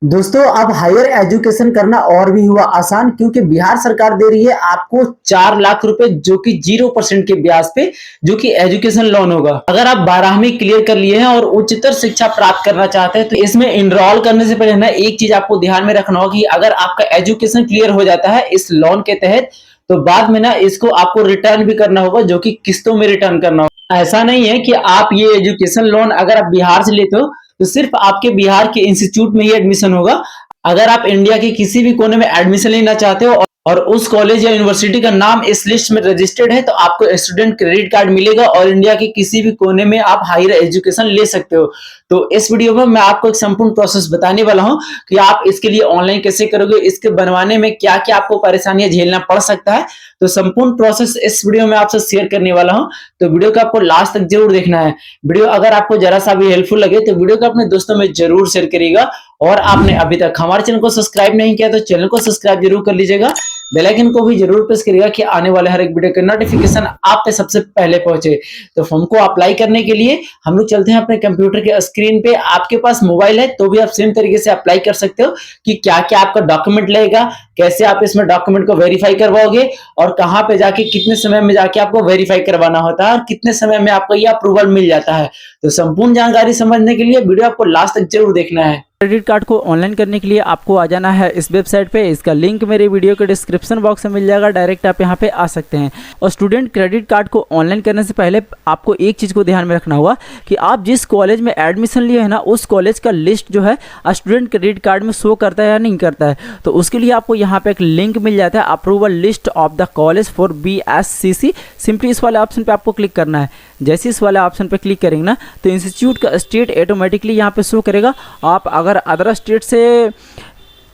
दोस्तों अब higher education करना और भी हुआ आसान क्योंकि बिहार सरकार दे रही है आपको 4 लाख रुपए जो कि 0% के ब्याज पे जो कि एजुकेशन लोन होगा। अगर आप 12वीं क्लियर कर लिए हैं और उच्चतर शिक्षा प्राप्त करना चाहते हैं तो इसमें इनरोल करने से पहले ना एक चीज आपको ध्यान में रखना होगा कि अगर आपका एजुकेशन क्लियर हो जाता है इस लोन के तहत तो बाद में ना इसको आपको रिटर्न भी करना होगा जो कि किस्तों में रिटर्न करना होगा। ऐसा नहीं है कि आप ये एजुकेशन लोन अगर आप बिहार से लेते हो तो सिर्फ आपके बिहार के इंस्टीट्यूट में ही एडमिशन होगा। अगर आप इंडिया के किसी भी कोने में एडमिशन लेना चाहते हो और उस कॉलेज या यूनिवर्सिटी का नाम इस लिस्ट में रजिस्टर्ड है तो आपको स्टूडेंट क्रेडिट कार्ड मिलेगा और इंडिया के किसी भी कोने में आप हायर एजुकेशन ले सकते हो। तो इस वीडियो में मैं आपको एक संपूर्ण प्रोसेस बताने वाला हूं कि आप इसके लिए ऑनलाइन कैसे करोगे, इसके बनवाने में क्या क्या आपको परेशानियां झेलना पड़ सकता है। तो संपूर्ण प्रोसेस इस वीडियो में आपसे शेयर करने वाला हूं, तो वीडियो को आपको लास्ट तक जरूर देखना है। वीडियो अगर आपको जरा सा भी हेल्पफुल लगे तो वीडियो को अपने दोस्तों में जरूर शेयर करिएगा और आपने अभी तक हमारे चैनल को सब्सक्राइब नहीं किया तो चैनल को सब्सक्राइब जरूर कर लीजिएगा। बेल आइकन को भी जरूर प्रेस करिएगा कि आने वाले हर एक वीडियो के नोटिफिकेशन आप पे सबसे पहले पहुंचे। तो फॉर्म को अप्लाई करने के लिए हम लोग चलते हैं अपने कंप्यूटर के स्क्रीन पे। आपके पास मोबाइल है तो भी आप सेम तरीके से अप्लाई कर सकते हो कि क्या क्या आपका डॉक्यूमेंट लगेगा, कैसे आप इसमें डॉक्यूमेंट को वेरीफाई करवाओगे और कहां पे जाके कितने समय में जाके आपको वेरीफाई करवाना होता है और कितने समय में आपको ये अप्रूवल मिल जाता है। तो संपूर्ण जानकारी समझने के लिए वीडियो आपको लास्ट तक जरूर देखना है। क्रेडिट कार्ड को ऑनलाइन करने के लिए आपको आ जाना है इस वेबसाइट पे। इसका लिंक मेरे वीडियो के डिस्क्रिप्शन बॉक्स में मिल जाएगा, डायरेक्ट आप यहाँ पे आ सकते हैं। और स्टूडेंट क्रेडिट कार्ड को ऑनलाइन करने से पहले आपको एक चीज़ को ध्यान में रखना होगा कि आप जिस कॉलेज में एडमिशन लिए हैं ना उस कॉलेज का लिस्ट जो है स्टूडेंट क्रेडिट कार्ड में शो करता है या नहीं करता है। तो उसके लिए आपको यहाँ पर एक लिंक मिल जाता है, approval list of the college for BSCC। Simply इस वाले ऑप्शन पर आपको क्लिक करना है। जैसे इस वाले ऑप्शन पर क्लिक करेंगे ना तो इंस्टीट्यूट का स्टेट ऑटोमेटिकली यहाँ पे शो करेगा। आप अगर अदर स्टेट से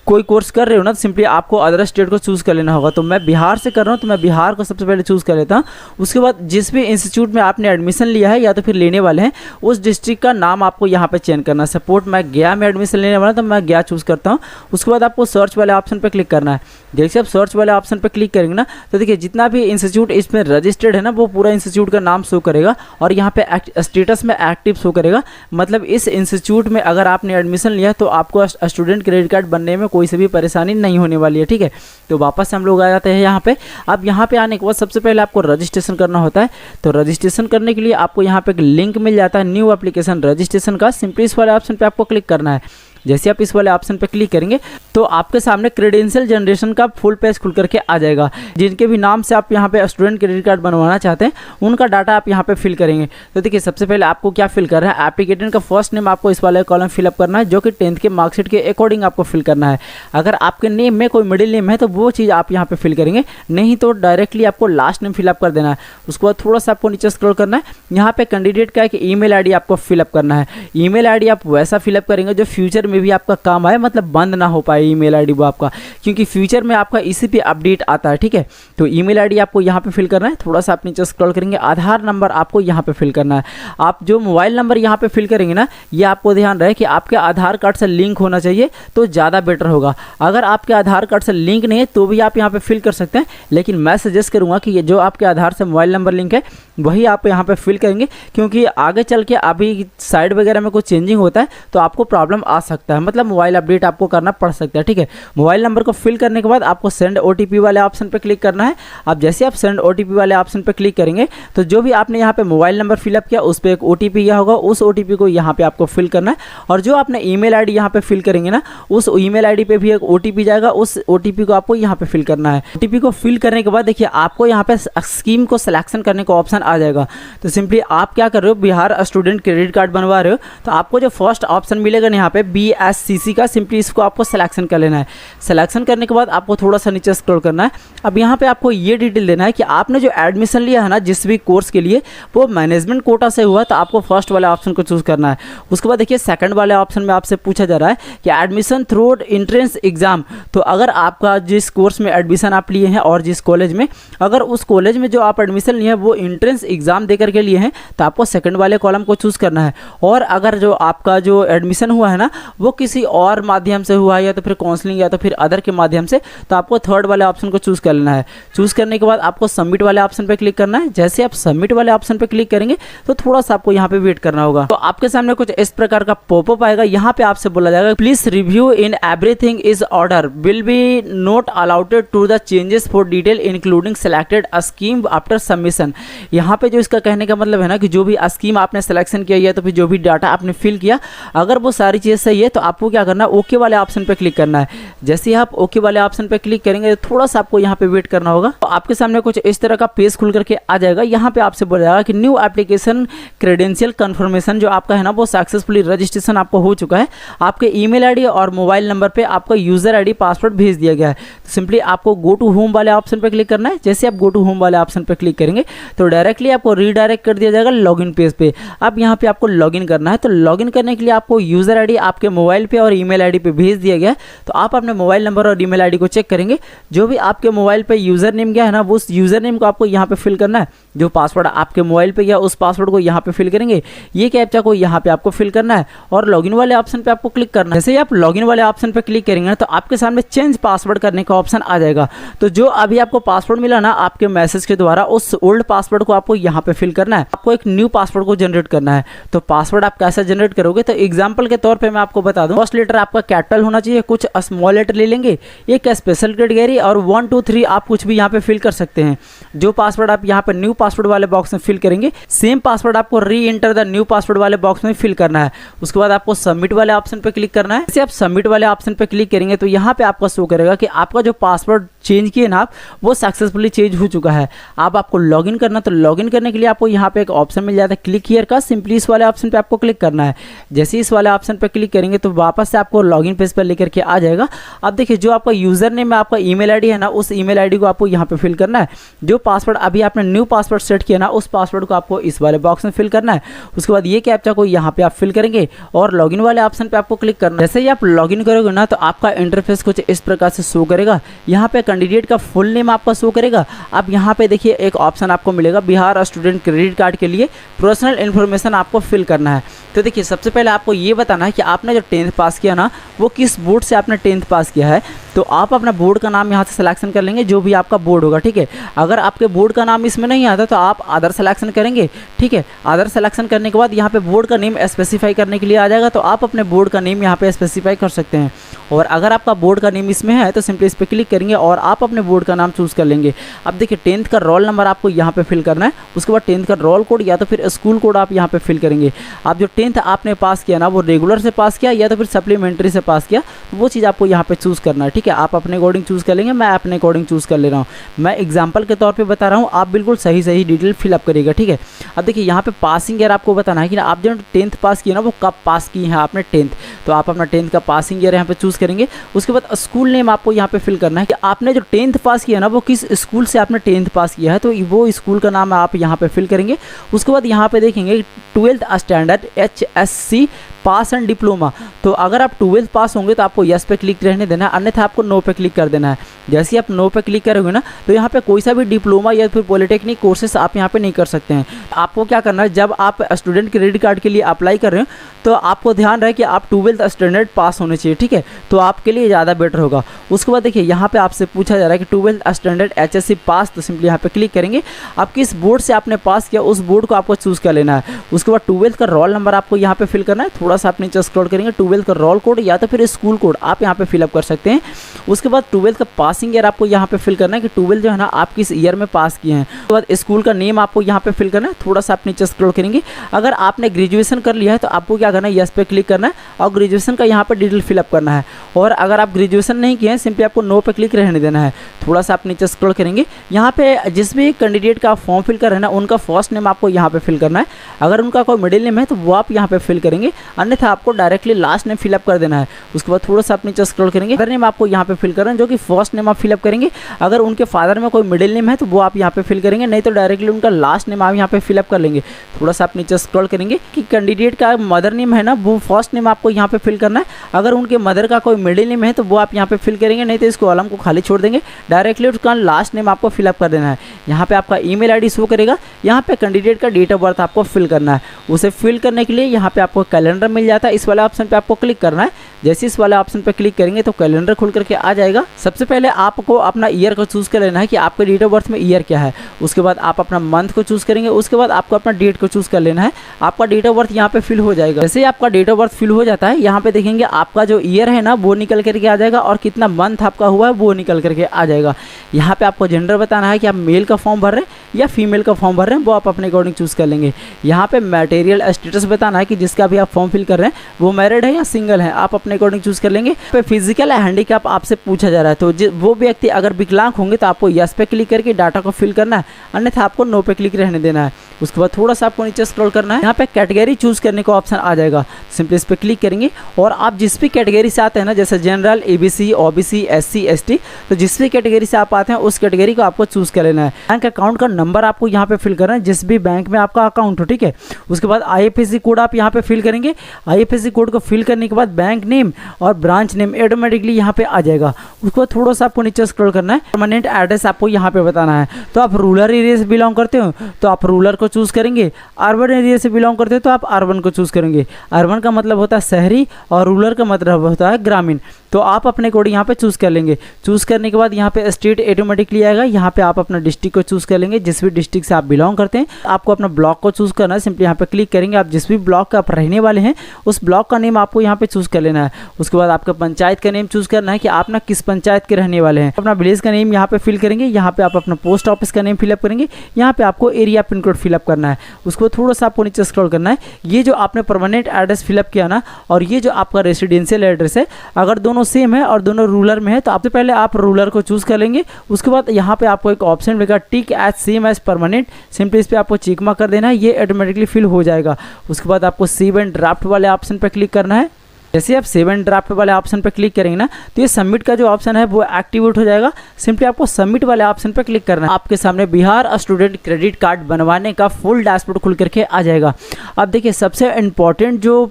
कोई कोर्स कर रहे हो ना तो सिंपली आपको अदर स्टेट को चूज़ कर लेना होगा। तो मैं बिहार से कर रहा हूँ तो मैं बिहार को सबसे पहले चूज़ कर लेता हूँ। उसके बाद जिस भी इंस्टीट्यूट में आपने एडमिशन लिया है या तो फिर लेने वाले हैं उस डिस्ट्रिक्ट का नाम आपको यहाँ पे चेंज करना है। सपोर्ट मैं गया में एडमिशन लेने वाला तो मैं गया चूज़ करता हूँ। उसके बाद आपको सर्च वाले ऑप्शन पर क्लिक करना है। जैसे आप सर्च वाले ऑप्शन पर क्लिक करेंगे ना तो देखिए जितना भी इंस्टीट्यूट इसमें रजिस्टर्ड है ना वो पूरा इंस्टीट्यूट का नाम शो करेगा और यहाँ पे स्टेटस में एक्टिव शो करेगा। मतलब इस इंस्टीट्यूट में अगर आपने एडमिशन लिया तो आपको स्टूडेंट क्रेडिट कार्ड बनने में कोई से भी परेशानी नहीं होने वाली है। ठीक है, तो वापस हम लोग आ जाते हैं यहाँ पे। अब यहाँ पे आने के बाद सबसे पहले आपको रजिस्ट्रेशन करना होता है। तो रजिस्ट्रेशन करने के लिए आपको यहाँ पे एक लिंक मिल जाता है न्यू एप्लीकेशन रजिस्ट्रेशन का। सिंपली इस वाले ऑप्शन पे आपको क्लिक करना है। जैसे आप इस वाले ऑप्शन पे क्लिक करेंगे तो आपके सामने क्रेडेंशियल जनरेशन का फुल पेज खुल करके आ जाएगा। जिनके भी नाम से आप यहाँ पे स्टूडेंट क्रेडिट कार्ड बनवाना चाहते हैं उनका डाटा आप यहाँ पे फिल करेंगे। तो देखिए सबसे पहले आपको क्या फिल करना है, एप्लीकेंट का फर्स्ट नेम आपको इस वाले कॉलम फिलअप करना है जो कि 10th के मार्कशीट के अकॉर्डिंग आपको फिल करना है। अगर आपके नेम में कोई मिडिल नेम है तो वो चीज़ आप यहाँ पे फिल करेंगे, नहीं तो डायरेक्टली आपको लास्ट नेम फिलअप कर देना है। उसके बाद थोड़ा सा आपको नीचे स्क्रॉल करना है, यहाँ पे कैंडिडेट का एक ईमेल आईडी आपको फिलअप करना है। ईमेल आईडी आप वैसा फिलअप करेंगे जो फ्यूचर में भी आपका काम आए, मतलब बंद ना हो पाए ईमेल आईडी वो आपका, क्योंकि फ्यूचर में आपका इसी पे अपडेट आता है। ठीक है, तो ईमेल आईडी आपको यहाँ पे फिल करना है। थोड़ा सा आप नीचे स्क्रॉल करेंगे, आधार नंबर आपको यहाँ पे फिल करना है। आप जो मोबाइल नंबर यहाँ पे फिल करेंगे ना ये आपको ध्यान रहे कि आपके आधार कार्ड से लिंक होना चाहिए तो ज़्यादा बेटर होगा। अगर आपके आधार कार्ड से लिंक नहीं है तो भी आप यहाँ पे फिल कर सकते हैं, लेकिन मैं सजेस्ट करूँगा कि ये जो आपके आधार से मोबाइल नंबर लिंक है वही आप यहाँ पे फिल करेंगे, क्योंकि आगे चल के अभी साइड वगैरह में कुछ चेंजिंग होता है तो आपको प्रॉब्लम आ सकता है, मतलब मोबाइल अपडेट आपको करना पड़ सकता है। ठीक है, मोबाइल नंबर को फिल करने के बाद आपको सेंड OTP वाले ऑप्शन पे क्लिक करना है। अब जैसे आप सेंड OTP वाले ऑप्शन पे क्लिक करेंगे तो जो भी आपने यहाँ पे मोबाइल नंबर फिलअप किया उस पर एक OTP गया होगा, उस OTP को यहाँ पे आपको फिल करना है। और जो आपने ईमेल आईडी यहाँ पे फिल करेंगे ना उस ईमेल आईडी पे भी एक OTP जाएगा, उस OTP को आपको यहाँ पे फिल करना है। OTP को फिल करने के बाद देखिए आपको यहाँ पे स्कीम को सिलेक्शन करने का ऑप्शन आ जाएगा। तो सिंपली आप क्या कर रहे हो, बिहार स्टूडेंट क्रेडिट कार्ड बनवा रहे हो तो आपको जो फर्स्ट ऑप्शन मिलेगा यहाँ पे BSCC का, सिंपली इसको आपको सिलेक्शन कर लेना है। सिलेक्शन करने के बाद आपको थोड़ा सा नीचे स्क्रॉल करना है। अब यहाँ पे आपको ये डिटेल देना है कि आपने जो एडमिशन लिया है ना जिस भी कोर्स के लिए वो मैनेजमेंट कोटा से हुआ तो आपको फर्स्ट वाले ऑप्शन को चूज़ करना है। उसके बाद देखिए सेकंड वाले ऑप्शन में आपसे पूछा जा रहा है कि एडमिशन थ्रू एंट्रेंस एग्जाम। तो अगर आपका जिस कोर्स में एडमिशन आप लिए हैं और जिस कॉलेज में, अगर उस कॉलेज में जो आप एडमिशन लिए हैं वो एंट्रेंस एग्जाम देकर के लिए हैं तो आपको सेकंड वाले कॉलम को चूज़ करना है। और अगर जो आपका जो एडमिशन हुआ है ना वो किसी और माध्यम से हुआ है, या तो फिर काउंसलिंग या तो फिर अदर के माध्यम से, तो आपको थर्ड वाले ऑप्शन को चूज़ कर लेना है। चूज़ करने के बाद आपको सबमिट वाले ऑप्शन पर क्लिक करना है। जैसे आप सबमिट वाले ऑप्शन पर क्लिक करेंगे तो थोड़ा सा आपको यहाँ पे वेट करना होगा। तो आपके सामने कुछ इस प्रकार का पॉपअप आएगा। यहाँ पे आपसे बोला जाएगा please review in everything is order will be not allowed to the changes for detail including selected scheme after submission. यहाँ पे जो इसका कहने का मतलब है ना कि जो भी स्कीम आपने सिलेक्शन किया या तो फिर जो भी डाटा आपने फिल किया, अगर वो सारी चीज़ सही है तो आपको क्या करना है, ओके वाले ऑप्शन पे क्लिक करना है। जैसे ही आप ओके वाले ऑप्शन पे क्लिक करेंगे तो थोड़ा सा आपको यहाँ पे वेट करना होगा। तो आपके सामने कुछ इस तरह का पेज खुल करके आ जाएगा। यहाँ पे आपसे बोला जाएगा कि न्यू एप्लीकेशन क्रेडेंशियल कंफर्मेशन जो आपका है ना वो सक्सेसफुली रजिस्ट्रेशन आपको हो चुका है। आपके ईमेल आईडी और मोबाइल नंबर पे आपका यूजर आईडी पासवर्ड भेज दिया गया है। तो सिंपली आपको गो टू होम वाले ऑप्शन पे क्लिक करना है। जैसे आप गो टू होम वाले ऑप्शन पे क्लिक करेंगे तो डायरेक्टली आपको रीडायरेक्ट कर दिया जाएगा लॉगिन पेज पे। अब यहाँ पे आपको लॉगिन करना है। तो लॉगिन करने के लिए आपको यूजर आईडी आपके मोबाइल पे और ईमेल आईडी पे भेज दिया गया है। तो आप अपने मोबाइल नंबर और ईमेल आईडी को चेक करेंगे। जो भी आपके मोबाइल पे यूजर नेम गया है ना, वो उस यूजर नेम को आपको यहाँ पे फिल करना है। जो पासवर्ड आपके मोबाइल पे गया उस पासवर्ड को यहाँ पे फिल करेंगे। ये कैप्चा को यहाँ पे आपको फिल करना है और लॉगिन वाले ऑप्शन पे आपको क्लिक करना है। जैसे ही आप लॉगिन वाले ऑप्शन पे क्लिक करेंगे तो आपके सामने चेंज पासवर्ड करने का ऑप्शन आ जाएगा। तो जो अभी आपको पासवर्ड मिला ना आपके मैसेज के द्वारा, उस ओल्ड पासवर्ड को आपको यहाँ पे फिल करना है। आपको एक न्यू पासवर्ड को जनरेट करना है। तो पासवर्ड आप कैसे जनरेट करोगे, तो एग्जाम्पल के तौर पर मैं आपको बता दूं, फर्स्ट लेटर आपका कैपिटल होना चाहिए, कुछ स्मॉल लेटर ले लेंगे, एक स्पेशल कैटेगरी और 1 2 3 आप कुछ भी यहाँ पे फिल कर सकते हैं। जो पासवर्ड आप यहाँ पे न्यू पासवर्ड वाले बॉक्स में फिल करेंगे, सेम पासवर्ड आपको री एंटर द न्यू पासवर्ड वाले बॉक्स में फिल करना है। उसके बाद आपको सबमिट वाले ऑप्शन पे क्लिक करना है। जैसे आप सबमिट वाले ऑप्शन पे क्लिक करेंगे तो यहाँ पे आपका शो करेगा कि आपका जो पासवर्ड चेंज किए ना आप, वो सक्सेसफुली चेंज हो चुका है। अब आपको लॉगिन करना, तो लॉगिन करने के लिए आपको यहाँ पे एक ऑप्शन मिल जाता है क्लिक हियर का। सिंपली इस वाले ऑप्शन पे आपको क्लिक करना है। जैसे इस वाले ऑप्शन पे क्लिक करेंगे तो वापस से आपको लॉगिन पेज पर लेकर के आ जाएगा। अब देखिए जो आपका यूजर नेम है, आपका ईमेल आईडी है ना, उस ईमेल आईडी को आपको यहाँ पे फिल करना है। जो पासवर्ड अभी आपने न्यू पासवर्ड सेट किया ना, उस पासवर्ड को आपको इस वाले बॉक्स में फिल करना है। उसके बाद ये कैप्चा को यहाँ पे आप फिल करेंगे और लॉगिन वाले ऑप्शन पे आपको क्लिक करना है। जैसे ही आप लॉगिन करोगे ना तो आपका इंटरफेस कुछ इस प्रकार से शो करेगा। यहाँ पे कैंडिडेट का फुल नेम आपका शो करेगा। अब यहाँ पे देखिए एक ऑप्शन आपको मिलेगा बिहार स्टूडेंट क्रेडिट कार्ड के लिए पर्सनल इन्फॉर्मेशन आपको फिल करना है। तो देखिए सबसे पहले आपको ये बताना है कि आपने जो 10th पास किया ना, वो किस बोर्ड से आपने 10th पास किया है। तो आप अपना बोर्ड का नाम यहाँ से सिलेक्शन कर लेंगे, जो भी आपका बोर्ड होगा, ठीक है। अगर आपके बोर्ड का नाम इसमें नहीं आता तो आप अदर सिलेक्शन करेंगे, ठीक है। अदर सिलेक्शन करने के बाद यहाँ पे बोर्ड का नेम स्पेसिफाई करने के लिए आ जाएगा, तो आप अपने बोर्ड का नेम यहाँ पे स्पेसिफाई कर सकते हैं। और अगर आपका बोर्ड का नेम इसमें है तो सिंपली इस पर क्लिक करेंगे और आप अपने बोर्ड का नाम चूज़ कर लेंगे। अब देखिए 10th का रोल नंबर आपको यहाँ पे फिल करना है। उसके बाद 10th का रोल कोड या तो फिर स्कूल कोड आप यहाँ पे फिल करेंगे। आप जो 10th आपने पास किया ना, वो रेगुलर से पास किया या तो फिर सप्लीमेंट्री से पास किया, वो चीज़ आपको यहाँ पे चूज़ करना है, ठीक है। आप अपने अकॉर्डिंग चूज़ कर लेंगे, मैं अपने अकॉर्डिंग चूज़ कर ले रहा हूँ। मैं एग्जाम्पल के तौर पर बता रहा हूँ, आप बिल्कुल सही डिटेल फिलअप करिएगा, ठीक है। अब देखिए यहाँ पे पासिंग ईयर आपको बताना है कि आप जो 10th पास किए ना, वो कब पास की है आपने 10th। तो आप अपना 10th का पासिंग ईयर यहाँ पे चूज़ करेंगे। उसके बाद स्कूल नेम आपको यहाँ पे फिल करना है कि आपने जो 10th पास किया ना, वो किस स्कूल से आपने 10th पास किया है, तो वो स्कूल का नाम आप यहाँ पे फिल करेंगे। उसके बाद यहाँ पे देखेंगे 12th standard HSC pass and diploma. तो अगर आप 12th पास होंगे तो आपको यस पे क्लिक रहने देना है, अन्यथा आपको नो पे क्लिक कर देना है। जैसे ही आप नो पे क्लिक करोगे ना, तो यहाँ पे कोई सा भी डिप्लोमा या फिर पॉलिटेक्निक कोर्सेस आप यहाँ पे नहीं कर सकते हैं। आपको क्या करना है, जब आप स्टूडेंट क्रेडिट कार्ड के लिए अप्लाई कर रहे हो तो आपको ध्यान रहे कि आप 12th स्टैंडर्ड पास होने चाहिए, ठीक है। तो आपके लिए ज़्यादा बेटर होगा। उसके बाद देखिए यहाँ पे आपसे पूछा जा रहा है कि 12th स्टैंडर्ड HSC पास, तो सिंपली यहाँ पे क्लिक करेंगे। आप किस बोर्ड से आपने पास किया, उस बोर्ड को आपको चूज़ कर लेना है। उसके बाद 12th का रोल नंबर आपको यहाँ पे फिल करना है। थोड़ा सा आप नीचे स्क्रॉल करेंगे, 12th का रोल कोड या तो फिर स्कूल कोड आप यहाँ पे फिलअप कर सकते हैं। उसके बाद 12th का पासिंग ईयर आपको यहाँ पे फिल करना है कि 12th जो है ना आप किस ईयर में पास किए हैं। उसके बाद स्कूल का नेम आपको यहाँ पे फिल करना है। थोड़ा सा आप नीचे स्क्रॉल करेंगे। अगर आपने ग्रेजुएशन कर लिया है तो आपको क्या करना है, यस पे क्लिक करना है और ग्रेजुएशन का यहाँ पे डिटेल फिलअप करना है। और अगर आप ग्रेजुएशन नहीं किए हैं, सिंपली आपको नो पे क्लिक रहने देना है। थोड़ा सा आप नीचे स्क्रॉल करेंगे। यहाँ पे जिस भी कैंडिडेट का फॉर्म फिल कर रहे हैं ना, उनका फर्स्ट नेम आपको यहाँ पे फिल करना है। अगर उनका कोई मिडिल नेम है तो वो आप यहाँ पे फिल करेंगे, अन्यथा आपको डायरेक्टली लास्ट नेम फिलअप कर देना है। उसके बाद थोड़ा सा आप नीचे स्क्रॉल करेंगे। फादर नेम आपको यहाँ पे फिल करना है, जो कि फर्स्ट नेम आप फिलअप करेंगे। अगर उनके फादर में कोई मिडिल नेम है तो वो आप यहाँ पे फिल करेंगे, नहीं तो डायरेक्टली उनका लास्ट नेम आप यहाँ पे फिलअप कर लेंगे। थोड़ा सा आप नीचे स्क्रॉल करेंगे कि कैंडिडेट का मदर नेम है ना, वो फर्स्ट नेम आपको यहाँ पे फिल करना है। अगर उनके मदर का कोई मिडिल नेम है तो वो आप यहाँ पे फिल करेंगे, नहीं तो इस कॉलम को खाली छोड़ देंगे, डायरेक्टली उसका लास्ट नेम आपको फिलअप कर देना है। यहाँ पे आपका ईमेल आईडी शो करेगा। यहाँ पे कैंडिडेट का डेट ऑफ बर्थ आपको फिल करना है। उसे फिल करने के लिए यहाँ पे आपको कैलेंडर मिल जाता है, इस वाले ऑप्शन पे आपको क्लिक करना है। जैसे इस वाले ऑप्शन पर क्लिक करेंगे तो कैलेंडर खुल करके आ जाएगा। सबसे पहले आपको अपना ईयर को चूज़ कर लेना है कि आपके डेट ऑफ बर्थ में ईयर क्या है। उसके बाद आप अपना मंथ को चूज़ करेंगे, उसके बाद आपको अपना डेट को चूज़ कर लेना है। आपका डेट ऑफ बर्थ यहाँ पे फिल हो जाएगा। जैसे ही आपका डेट ऑफ बर्थ फिल हो जाता है, यहाँ पे देखेंगे आपका जो ईयर है ना वो निकल करके आ जाएगा और कितना मंथ आपका हुआ है वो निकल करके आ जाएगा। यहाँ पे आपको जेंडर बताना है कि आप मेल का फॉर्म भर रहे हैं या फीमेल का फॉर्म भर रहे हैं, वो आप अपने अकॉर्डिंग चूज़ कर लेंगे। यहाँ पे मटेरियल स्टेटस बताना है कि जिसका भी आप फॉर्म फिल कर रहे हैं वो मैरिड है या सिंगल है, आप अपने अकॉर्डिंग चूज़ कर लेंगे। पे फिजिकल हैंडीकैप आपसे पूछा जा रहा है, तो वो व्यक्ति अगर विकलांग होंगे तो आपको यस पे क्लिक करके डाटा को फिल करना है, अन्यथा आपको नो पे क्लिक रहने देना है। उसके बाद थोड़ा सा आपको नीचे स्क्रॉल करना है, यहाँ पे कैटेगरी चूज़ करने का ऑप्शन आ जाएगा। सिंपली इस पर क्लिक करेंगे और आप जिस भी कैटेगरी से आते हैं ना, जैसे general, ABC, OBC, SC, ST, तो जिस भी कैटेगरी से आप आते हैं उस कैटेगरी को आपको चूज़ कर लेना है। बैंक अकाउंट का नंबर आपको यहाँ पे फिल करना है, जिस भी बैंक में आपका अकाउंट हो, ठीक है। उसके बाद IFSC कोड आप यहाँ पे फिल करेंगे। IFSC कोड को फिल करने के बाद बैंक नेम और ब्रांच नेम ऑटोमेटिकली यहाँ पे आ जाएगा। उसके बाद थोड़ा सा आपको नीचे स्क्रॉल करना है, परमानेंट एड्रेस आपको यहाँ पे बताना है। तो आप रूरल एरिया से बिलोंग करते हो तो आप रूरल को चूज़ करेंगे, अर्बन एरिया से बिलोंग करते हो तो आप अर्बन को चूज़ करेंगे। अर्बन का मतलब होता है शहरी और रूरल का मतलब होता है ग्रामीण, तो आप अपने कोड यहाँ पे चूज़ कर लेंगे। चूज़ करने के बाद यहाँ पे स्टेट ऑटोमेटिकली आएगा। यहाँ पे आप अपना डिस्ट्रिक्ट को चूज़ कर लेंगे, जिस भी डिस्ट्रिक्ट से आप बिलोंग करते हैं। आपको अपना ब्लॉक को चूज़ करना है, सिंपली यहाँ पे क्लिक करेंगे। आप जिस भी ब्लॉक का आप रहने वाले हैं उस ब्लॉक का नेम आपको यहाँ पे चूज़ कर लेना है। उसके बाद आपका पंचायत का नेम चूज़ करना है कि आप ना किस पंचायत के रहने वाले हैं। अपना विलेज का नेम यहाँ पे फिल करेंगे। यहाँ पे आप अपना पोस्ट ऑफिस का नेम फिलअप करेंगे। यहाँ पे आपको एरिया पिन कोड फिलअप करना है। उसको थोड़ा सा आपको नीचे स्क्रॉल करना है। ये जो आपने परमानेंट एड्रेस फिलअप किया ना और ये जो आपका रेसिडेंशियल एड्रेस है, अगर दोनों सेम है और दोनों रूरल में है तो आपसे पहले आप रूरल को चूज़ कर लेंगे। उसके बाद यहाँ पे आपको एक ऑप्शन मिलेगा tick as same as permanent, simply इस पर आपको चेक मार्क कर देना है, ये ऑटोमेटिकली फिल हो जाएगा। उसके बाद आपको सेव एंड ड्राफ्ट वाले ऑप्शन पर क्लिक करना है। जैसे आप सेव एंड ड्राफ्ट वाले ऑप्शन पर क्लिक करेंगे ना तो ये सबमिट का जो ऑप्शन है वो एक्टिवेट हो जाएगा। सिंपली आपको सबमिट वाले ऑप्शन पर क्लिक करना है। आपके सामने बिहार स्टूडेंट क्रेडिट कार्ड बनवाने का फुल डैशबोर्ड खुल करके आ जाएगा। अब देखिए सबसे इम्पॉर्टेंट जो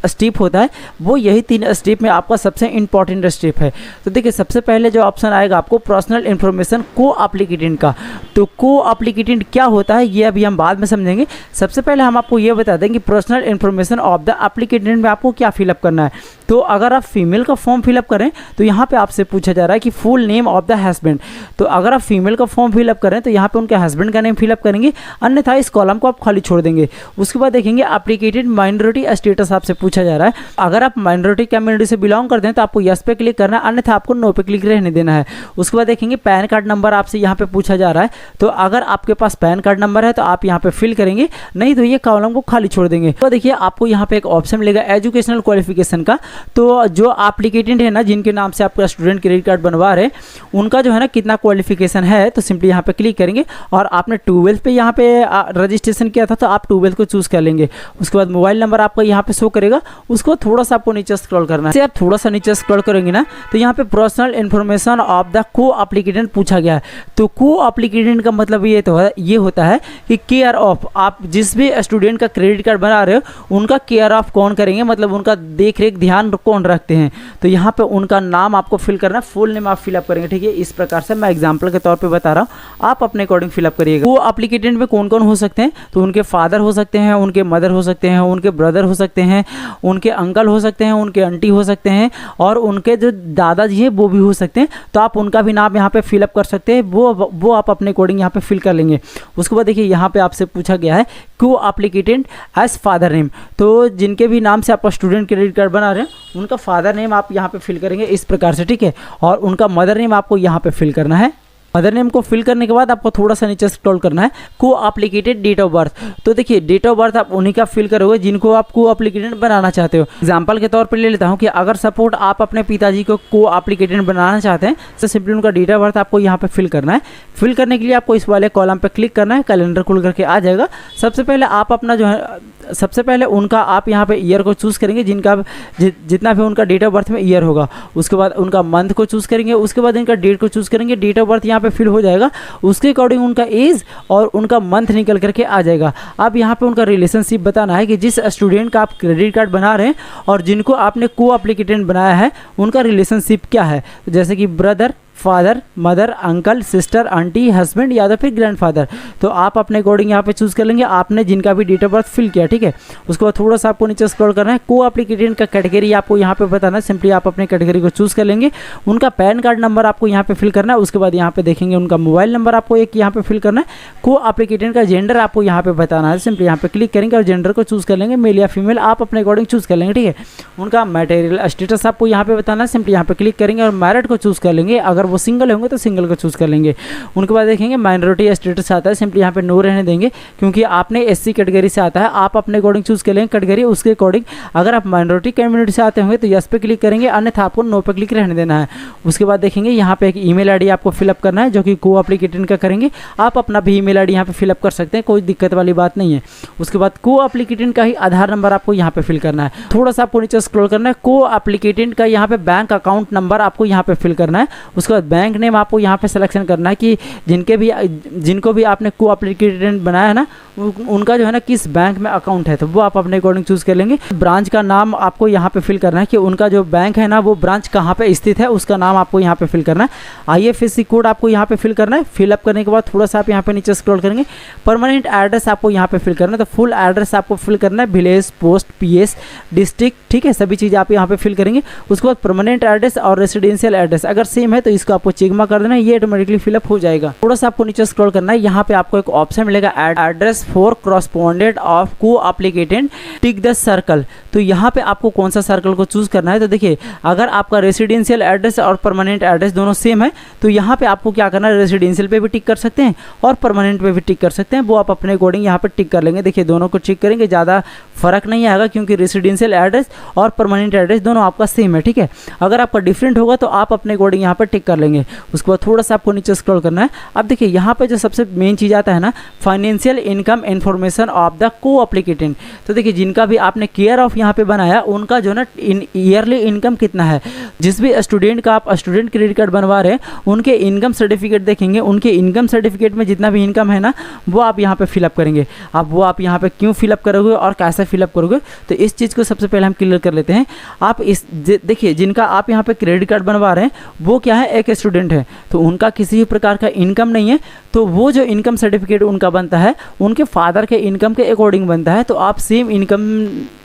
स्टेप होता है वो यही 3 स्टेप में आपका सबसे इंपॉर्टेंट स्टेप है। तो देखिए सबसे पहले जो ऑप्शन आएगा आपको पर्सनल इन्फॉर्मेशन को एप्लीकेटेंट का। तो को एप्लीकेटेंट क्या होता है ये अभी हम बाद में समझेंगे। सबसे पहले हम आपको ये बता दें कि पर्सनल इन्फॉर्मेशन ऑफ द एप्लीकेटेंट में आपको क्या फिलअप करना है। तो अगर आप फीमेल का फॉर्म फिलअप करें तो यहाँ पे आपसे पूछा जा रहा है कि full name of the husband. तो अगर आप फीमेल का फॉर्म फिलअप करें तो यहाँ पे उनके हस्बैंड का नेम फिलअप करेंगे, अन्यथा इस कॉलम को आप खाली छोड़ देंगे। उसके बाद देखेंगे एप्लीकेटेड माइनॉरिटी स्टेटस आपसे पूछा जा रहा है। अगर आप माइनॉरिटी कम्युनिटी से बिलोंग करते हैं तो आपको यस पे क्लिक करना है, अन्यथा आपको नो पे क्लिक रहने देना है। उसके बाद देखेंगे पैन कार्ड नंबर आपसे यहाँ पे पूछा जा रहा है। तो अगर आपके पास पैन कार्ड नंबर है तो आप यहाँ पे फिल करेंगे, नहीं तो ये कॉलम को खाली छोड़ देंगे। तो देखिए आपको यहाँ पे एक ऑप्शन मिलेगा एजुकेशनल क्वालिफिकेशन का। तो जो एप्लीकेटेंट है ना जिनके नाम से आपका स्टूडेंट क्रेडिट कार्ड बनवा रहे हैं उनका जो है ना कितना क्वालिफिकेशन है, तो सिंपली यहाँ पे क्लिक करेंगे और आपने 12th पे यहाँ पे रजिस्ट्रेशन किया था तो आप 12th को चूज़ कर लेंगे। उसके बाद मोबाइल नंबर आपका यहाँ पे शो करेगा, उसको थोड़ा सा आपको नीचे स्क्रॉल करना है। आप थोड़ा सा नीचे स्क्रॉल करेंगे ना तो यहाँ पे पर्सनल इन्फॉर्मेशन ऑफ द को एप्लीकेटेंट पूछा गया है। तो को एप्लीकेटेंट का मतलब ये होता है कि केयर ऑफ, आप जिस भी स्टूडेंट का क्रेडिट कार्ड बना रहे हो उनका केयर ऑफ कौन करेंगे, मतलब उनका देख रेख ध्यान कौन रखते हैं। तो यहाँ पे उनका नाम आपको फिल करना है, फुल नेम आप फिलअप करेंगे, ठीक है। इस प्रकार से मैं एग्जांपल के तौर पे बता रहा हूँ, आप अपने अकॉर्डिंग फिलअप करिएगा। वो एप्लीकेटेंट में कौन कौन हो सकते हैं, तो उनके फादर हो सकते हैं, उनके मदर हो सकते हैं, उनके ब्रदर हो सकते हैं, उनके अंकल हो सकते हैं, उनके आंटी हो सकते हैं और उनके जो दादाजी हैं वो भी हो सकते हैं। तो आप उनका भी नाम यहाँ पे फिलअप कर सकते हैं, वो आप अपने अकॉर्डिंग यहाँ पे फिल कर लेंगे। उसके बाद देखिए यहाँ पे आपसे पूछा गया है को एप्लीकेटेंट एज फादर नेम। तो जिनके भी नाम से आप स्टूडेंट क्रेडिट कार्ड बना रहे हैं उनका फादर नेम आप यहाँ पे फिल करेंगे इस प्रकार से, ठीक है। और उनका मदर नेम आपको यहाँ पे फिल करना है। मदर नेम को फिल करने के बाद आपको थोड़ा सा नीचे स्क्रॉल करना है, को एप्लीकेटेड डेट ऑफ बर्थ। तो देखिए डेट ऑफ बर्थ आप उन्हीं का फिल करोगे जिनको आप को एप्लीकेटेड बनाना चाहते हो। एग्जांपल के तौर पे ले लेता हूं कि अगर सपोर्ट आप अपने पिताजी को एप्लीकेटेड बनाना चाहते हैं तो सिंपली उनका डेट ऑफ बर्थ आपको यहाँ पे फिल करना है। फिल करने के लिए आपको इस वाले कॉलम पे क्लिक करना है, कैलेंडर खुल करके आ जाएगा। सबसे पहले आप अपना जो है सबसे पहले उनका आप यहाँ पे ईयर को चूज़ करेंगे, जिनका जितना भी उनका डेट ऑफ बर्थ में ईयर होगा। उसके बाद उनका मंथ को चूज़ करेंगे, उसके बाद इनका डेट को चूज़ करेंगे। डेट ऑफ बर्थ यहाँ पे फिल हो जाएगा, उसके अकॉर्डिंग उनका एज और उनका मंथ निकल करके आ जाएगा। अब यहाँ पे उनका रिलेशनशिप बताना है कि जिस स्टूडेंट का आप क्रेडिट कार्ड बना रहे हैं और जिनको आपने को एप्लीकेटेंट बनाया है उनका रिलेशनशिप क्या है। जैसे कि brother, father, mother, uncle, sister, aunty, husband या तो फिर ग्रैंडफादर। तो आप अपने अकॉर्डिंग यहाँ पे चूज़ कर लेंगे आपने जिनका भी डेट ऑफ बर्थ फिल किया, ठीक है। उसके बाद थोड़ा सा आपको नीचे स्क्रॉल करना है, को एप्लीकेटेंट का कैटेगरी आपको यहाँ पे बताना है। सिंपली आप अपने कैटेगरी को चूज़ कर लेंगे, उनका पैन कार्ड नंबर आपको यहाँ पे फिल करना है। उसके बाद यहाँ पे देखेंगे उनका मोबाइल नंबर आपको एक यहाँ पे फिल करना है। को एप्लीकेटेंट का जेंडर आपको यहाँ पे बताना है। सिंपली यहाँ पे क्लिक करेंगे और जेंडर को चूज़ कर लेंगे, मेल या फीमेल आप अपने अकॉर्डिंग चूज़ कर लेंगे, ठीक है। उनका मैटेरियल स्टेटस आपको यहाँ पे बताना है। सिंपली यहाँ पे क्लिक करेंगे और मैरिड को चूज़ कर लेंगे, अगर वो सिंगल होंगे तो सिंगल को चूज़ कर लेंगे। उनके बाद देखेंगे माइनॉरिटी स्टेटस आता है, सिंपली यहाँ पे नो रहने देंगे क्योंकि आपने एससी कैटेगरी से आता है। आप अपने अकॉर्डिंग चूज़ कर लेंगे कैटेगरी, उसके अकॉर्डिंग अगर आप माइनॉरिटी कम्युनिटी से आते होंगे तो यस पे क्लिक करेंगे, अन्यथा आपको नो पे क्लिक रहने देना है। उसके बाद देखेंगे यहाँ पे एक ईमेल आईडी आपको फिलअप करना है जो कि को एप्लीकेटेंट का करेंगे। आप अपना भी ईमेल आईडी यहाँ पे फिलअप कर सकते हैं, कोई दिक्कत वाली बात नहीं है। उसके बाद को एप्लीकेटेंट का ही आधार नंबर आपको यहाँ पे फिल करना है। थोड़ा सा आपको नीचे स्क्रॉल करना है, को एप्लीकेटेंट का यहाँ पे बैंक अकाउंट नंबर आपको यहाँ पे फिल करना है। उसके बाद बैंक नेम आपको यहाँ पे सिलेक्शन करना है कि जिनको भी आपने को एप्लीकेटेंट बनाया है ना, उनका जो है ना किस बैंक में अकाउंट है, तो वो आप अपने अकॉर्डिंग चूज़ कर लेंगे। ब्रांच का नाम आपको यहाँ पे फिल करना है कि उनका जो बैंक है ना वो ब्रांच कहाँ पे स्थित है, उसका नाम आपको यहाँ पे फिल करना है। IFSC कोड आपको यहाँ पे फिल करना है। फिलअप करने के बाद थोड़ा सा आप यहाँ पे नीचे स्क्रॉल करेंगे, परमानेंट एड्रेस आपको यहाँ पे फिल करना है। तो फुल एड्रेस आपको फिल करना है, विलेज, पोस्ट, PS, डिस्ट्रिक्ट, ठीक है, सभी चीज़ आप यहाँ पे फिल करेंगे। उसके बाद परमानेंट एड्रेस और रेसिडेंशियल एड्रेस अगर सेम है तो इसको आपको चेक मार्क कर देना है, ये ऑटोमेटिकली फिलअप हो जाएगा। थोड़ा सा आपको नीचे स्क्रॉल करना है, यहाँ पे आपको एक ऑप्शन मिलेगा एड्रेस फॉर कॉरस्पॉन्डेंट ऑफ को एप्लीकेटेंट, टिक द सर्कल। तो यहाँ पे आपको कौन सा सर्कल को चूज़ करना है। तो देखिए अगर आपका रेसिडेंशियल एड्रेस और परमानेंट एड्रेस दोनों सेम है तो यहाँ पे आपको क्या करना है, रेसिडेंशियल पे भी टिक कर सकते हैं और परमानेंट पे भी टिक कर सकते हैं, वो आप अपने अकॉर्डिंग यहाँ पे टिक कर लेंगे। देखिए दोनों को टिक करेंगे, ज़्यादा फर्क नहीं आएगा क्योंकि रेसिडेंशियल एड्रेस और परमानेंट एड्रेस दोनों आपका सेम है, ठीक है। अगर आपका डिफरेंट होगा तो आप अपने अकॉर्डिंग यहाँ पर टिक कर लेंगे। उसके बाद थोड़ा सा आपको नीचे स्क्रॉल करना है। अब देखिए यहाँ पे जो सबसे मेन चीज़ आता है ना, financial income information of the को एप्लीकेटेंट। तो देखिए जिनका भी आपने केयर ऑफ यहाँ पे बनाया उनका जो ना ईयरली इनकम कितना है। जिस भी स्टूडेंट का आप स्टूडेंट क्रेडिट कार्ड बनवा रहे हैं उनके इनकम सर्टिफिकेट देखेंगे, उनके इनकम सर्टिफिकेट में जितना भी इनकम है ना वो आप यहाँ पे फिलअप करेंगे। अब वो आप यहाँ पे क्यों फिलअप करोगे और कैसे फिलअप करोगे, तो इस चीज़ को सबसे पहले हम क्लियर कर लेते हैं। आप इस देखिए जिनका आप यहाँ पे क्रेडिट कार्ड बनवा रहे हैं वो क्या है, एक स्टूडेंट है, तो उनका किसी भी प्रकार का इनकम नहीं है, तो वो जो इनकम सर्टिफिकेट उनका बनता है उनके फादर के इनकम के अकॉर्डिंग बनता है, तो आप सेम इनकम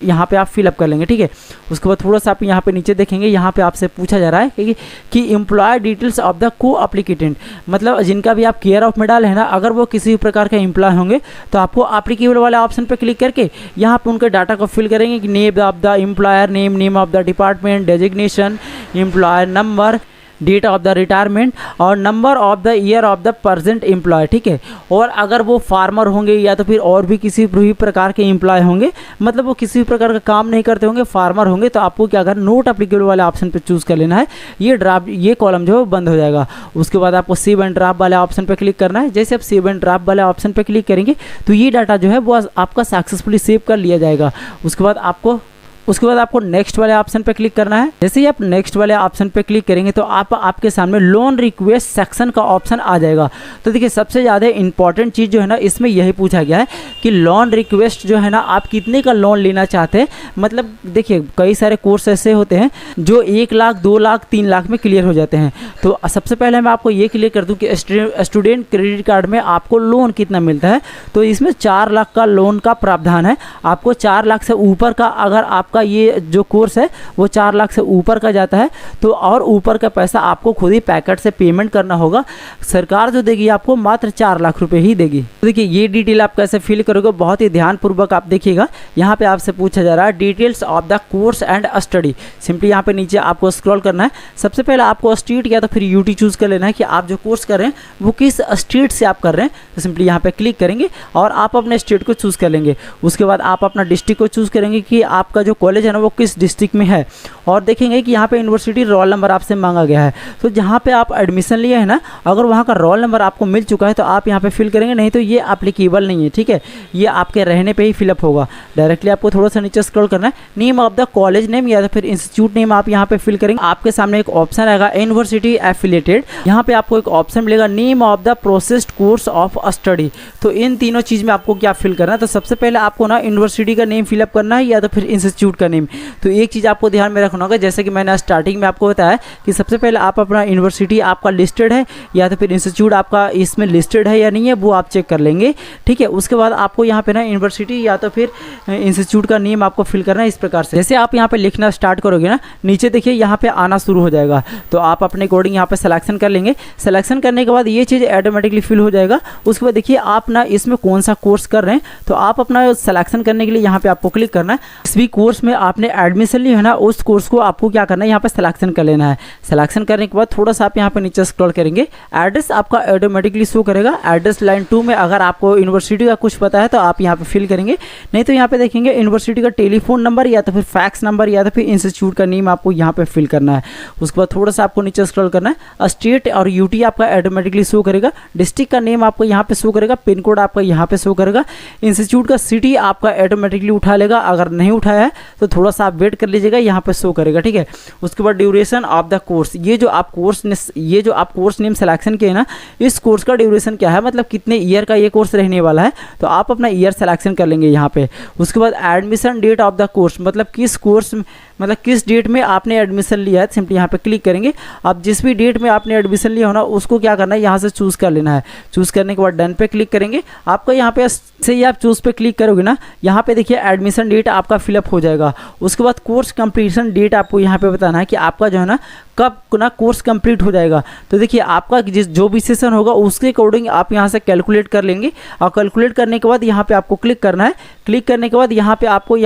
यहाँ पे आप फिलअप कर लेंगे, ठीक है। उसके बाद थोड़ा सा आप यहाँ पे नीचे देखेंगे, यहाँ पे आपसे पूछा जा रहा है कि एम्प्लॉय डिटेल्स ऑफ द को एप्लीकेटेंट, मतलब जिनका भी आप केयर ऑफ में डाले हैं ना, अगर वो किसी भी प्रकार के एम्प्लॉय होंगे तो आपको एप्लीकेबल वाले ऑप्शन पे क्लिक करके यहाँ पे उनके डाटा को फिल करेंगे कि name of the employer, name of the department, designation, employer number, date of the retirement और number of the year of the present employ, ठीक है। और अगर वो फार्मर होंगे या तो फिर और भी किसी भी प्रकार के एम्प्लॉय होंगे, मतलब वो किसी भी प्रकार का काम नहीं करते होंगे, फार्मर होंगे, तो आपको क्या करना, नोट एप्लीकेबल वाले ऑप्शन पे चूज़ कर लेना है। ये कॉलम जो है बंद हो जाएगा। उसके बाद आपको सेव एंड ड्राफ्ट वाले ऑप्शन पे क्लिक करना है। जैसे आप सेव एंड ड्राफ्ट वाले ऑप्शन पे क्लिक करेंगे तो ये डाटा जो है वो आपका सक्सेसफुली सेव कर लिया जाएगा। उसके बाद आपको नेक्स्ट वाले ऑप्शन पे क्लिक करना है। जैसे ही आप नेक्स्ट वाले ऑप्शन पे क्लिक करेंगे तो आपके सामने लोन रिक्वेस्ट सेक्शन का ऑप्शन आ जाएगा। तो देखिए सबसे ज़्यादा इंपॉर्टेंट चीज़ जो है ना इसमें यही पूछा गया है कि लोन रिक्वेस्ट जो है ना आप कितने का लोन लेना चाहते हैं। मतलब देखिए कई सारे कोर्स ऐसे होते हैं जो 1 लाख, 2 लाख, 3 लाख में क्लियर हो जाते हैं। तो सबसे पहले मैं आपको ये क्लियर कर दूँ कि स्टूडेंट क्रेडिट कार्ड में आपको लोन कितना मिलता है। तो इसमें 4 लाख का लोन का प्रावधान है। आपको 4 लाख से ऊपर का अगर आपका ये जो कोर्स है वो 4 लाख से ऊपर का जाता है तो और ऊपर का पैसा आपको खुद ही पैकेट से पेमेंट करना होगा। सरकार जो देगी आपको मात्र 4 लाख रुपए ही देगी। तो देखिए ये डिटेल आप कैसे फिल करोगे, बहुत ही ध्यानपूर्वक आप देखिएगा। यहाँ पे आपसे पूछा जा रहा है details of the course and study. Simply यहाँ पे नीचे आपको स्क्रॉल करना है। सबसे पहले आपको स्टेट या तो फिर यूटी चूज़ कर लेना है कि आप जो कोर्स कर रहे हैं वो किस स्टेट से आप कर रहे हैं। तो सिंपली यहाँ पे क्लिक करेंगे और आप अपने स्टेट को चूज़ कर लेंगे। उसके बाद आप अपना डिस्ट्रिक्ट को चूज़ करेंगे कि आपका जो कॉलेज है ना वो किस डिस्ट्रिक्ट में है, और देखेंगे कि यहाँ पे यूनिवर्सिटी रोल नंबर आपसे मांगा गया है। तो जहाँ पे आप एडमिशन लिए है ना, अगर वहाँ का रोल नंबर आपको मिल चुका है तो आप यहाँ पे फिल करेंगे, नहीं तो ये एप्लीकेबल नहीं है, ठीक है। ये आपके रहने पे ही फिलअप होगा। डायरेक्टली आपको थोड़ा सा नीचे स्क्रॉल करना है। Name of the college name या फिर इंस्टीट्यूट नेम आप यहाँ पे फिल करेंगे। आपके सामने एक ऑप्शन आएगा यूनिवर्सिटी एफिलिएटेड। यहाँ पे आपको एक ऑप्शन मिलेगा name of the processed course of study. तो इन तीनों चीज़ में आपको क्या फिल करना है। तो सबसे पहले आपको ना यूनिवर्सिटी का नेम फिलअप करना है या तो फिर इंस्टीट्यूट इंस्टीट्यूट का नेम। तो एक चीज़ आपको ध्यान में रखना होगा, जैसे कि मैंने स्टार्टिंग में आपको बताया कि सबसे पहले आप अपना यूनिवर्सिटी आपका लिस्टेड है या तो फिर इंस्टीट्यूट आपका इसमें लिस्टेड है या नहीं है, वो आप चेक कर लेंगे, ठीक है। उसके बाद आपको यहाँ पे ना यूनिवर्सिटी या तो फिर इंस्टीट्यूट का नेम आपको फिल करना है इस प्रकार से। जैसे आप यहाँ पे लिखना स्टार्ट करोगे ना, नीचे देखिए यहाँ पे आना शुरू हो जाएगा, तो आप अपने अकॉर्डिंग यहाँ पे सिलेक्शन कर लेंगे। सिलेक्शन करने के बाद ये चीज़ ऑटोमेटिकली फिल हो जाएगा। उसके बाद देखिए आप ना इसमें कौन सा कोर्स कर रहे हैं, तो आप अपना सिलेक्शन करने के लिए यहाँ पे आपको क्लिक करना है। जिस भी कोर्स में आपने एडमिशन लिया है ना, उस कोर्स को आपको क्या करना है, यहाँ पे सिलेक्शन कर लेना है। सिलेक्शन करने के बाद थोड़ा सा आप यहाँ पे नीचे स्क्रॉल करेंगे, एड्रेस आपका ऑटोमेटिकली शो करेगा। एड्रेस लाइन 2 में अगर आपको यूनिवर्सिटी का कुछ पता है तो आप यहाँ पे फिल करेंगे, नहीं तो यहाँ पे देखेंगे यूनिवर्सिटी का टेलीफोन नंबर या तो फिर फैक्स नंबर या तो फिर इंस्टीट्यूट का नेम आपको यहाँ पे फिल करना है। उसके बाद थोड़ा सा आपको नीचे स्क्रॉल करना है, स्टेट और यूटी आपका ऑटोमेटिकली शो करेगा, डिस्ट्रिक्ट का नेम आपको यहाँ पे शो करेगा, पिन कोड आपका यहाँ पे शो करेगा, इंस्टीट्यूट का सिटी आपका ऑटोमेटिकली उठा लेगा। अगर नहीं उठाया है तो थोड़ा सा आप वेट कर लीजिएगा, यहाँ पे शो करेगा, ठीक है। उसके बाद ड्यूरेशन ऑफ द कोर्स, ये जो आप कोर्स नेम सिलेक्शन किए ना, इस कोर्स का ड्यूरेशन क्या है, मतलब कितने ईयर का ये कोर्स रहने वाला है, तो आप अपना ईयर सिलेक्शन कर लेंगे यहाँ पे। उसके बाद admission date of the course, मतलब किस डेट में आपने एडमिशन लिया है, सिंपली यहाँ पे क्लिक करेंगे। आप जिस भी डेट में आपने एडमिशन लिया हो ना, उसको क्या करना है, यहाँ से चूज़ कर लेना है। चूज़ करने के बाद डन पे क्लिक करेंगे। आपका यहाँ पे से ही आप चूज़ पे क्लिक करोगे ना, यहाँ पे देखिए एडमिशन डेट आपका फिलअप हो जाएगा। उसके बाद कोर्स कंप्लीशन डेट आपको यहाँ पे बताना है कि आपका जो है ना कब ना कोर्स कंप्लीट हो जाएगा। तो देखिए आपका जो भी सेशन होगा उसके अकॉर्डिंग आप यहाँ से कैलकुलेट कर लेंगे, और कैलकुलेट करने के बाद यहाँ पे आपको क्लिक करना है। क्लिक करने के बाद यहाँ पे आपको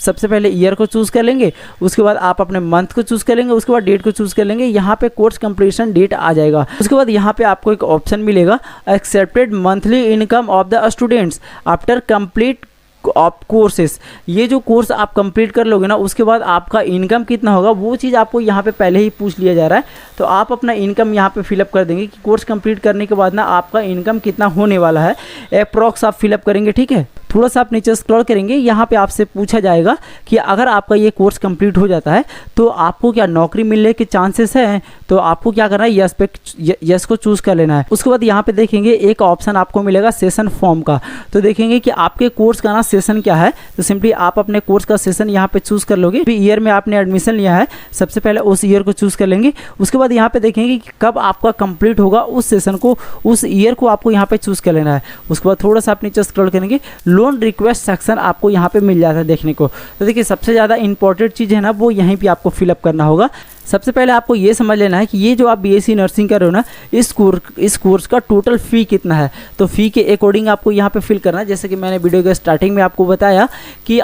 सबसे पहले ईयर को चूज़ कर लेंगे, उसके बाद आप अपने मंथ को चूज़ कर लेंगे, उसके बाद डेट को चूज़ कर लेंगे। यहाँ पे कोर्स कंप्लीशन डेट आ जाएगा। उसके बाद यहाँ पे आपको एक ऑप्शन मिलेगा, accepted monthly income of the students after complete of courses. ये जो कोर्स आप कंप्लीट कर लोगे ना, उसके बाद आपका इनकम कितना होगा वो चीज़ आपको यहाँ पे पहले ही पूछ लिया जा रहा है। तो आप अपना इनकम यहाँ पे फिलअप कर देंगे कि कोर्स कंप्लीट करने के बाद ना आपका इनकम कितना होने वाला है, अप्रॉक्स आप फिलअप करेंगे, ठीक है। थोड़ा सा आप नीचे स्क्रॉल करेंगे, यहाँ पे आपसे पूछा जाएगा कि अगर आपका ये कोर्स कंप्लीट हो जाता है तो आपको क्या नौकरी मिलने के चांसेस हैं, तो आपको क्या करना है, यस को चूज़ कर लेना है। उसके बाद यहाँ पे देखेंगे एक ऑप्शन आपको मिलेगा सेशन फॉर्म का। तो देखेंगे कि आपके कोर्स का ना सेशन क्या है, तो सिंपली आप अपने कोर्स का सेशन यहाँ पे चूज़ कर लोगे। ईयर में आपने एडमिशन लिया है, सबसे पहले उस ईयर को चूज़ कर लेंगे। उसके बाद यहाँ पे देखेंगे कि कब आपका कंप्लीट होगा, उस सेशन को, उस ईयर को आपको यहाँ पे चूज़ कर लेना है। उसके बाद थोड़ा सा आप नीचे स्क्रॉल करेंगे, लोन रिक्वेस्ट सेक्शन आपको यहाँ पे मिल जाता है देखने को। तो देखिए सबसे ज़्यादा इंपॉर्टेंट चीज़ है ना, वो यहीं पे आपको फिलअप करना होगा। सबसे पहले आपको ये समझ लेना है कि ये जो आप बीएससी नर्सिंग कर रहे हो ना, इस कोर्स का टोटल फ़ी कितना है। तो फ़ी के अकॉर्डिंग आपको यहाँ पे फिल करना है। जैसे कि मैंने वीडियो के स्टार्टिंग में आपको बताया कि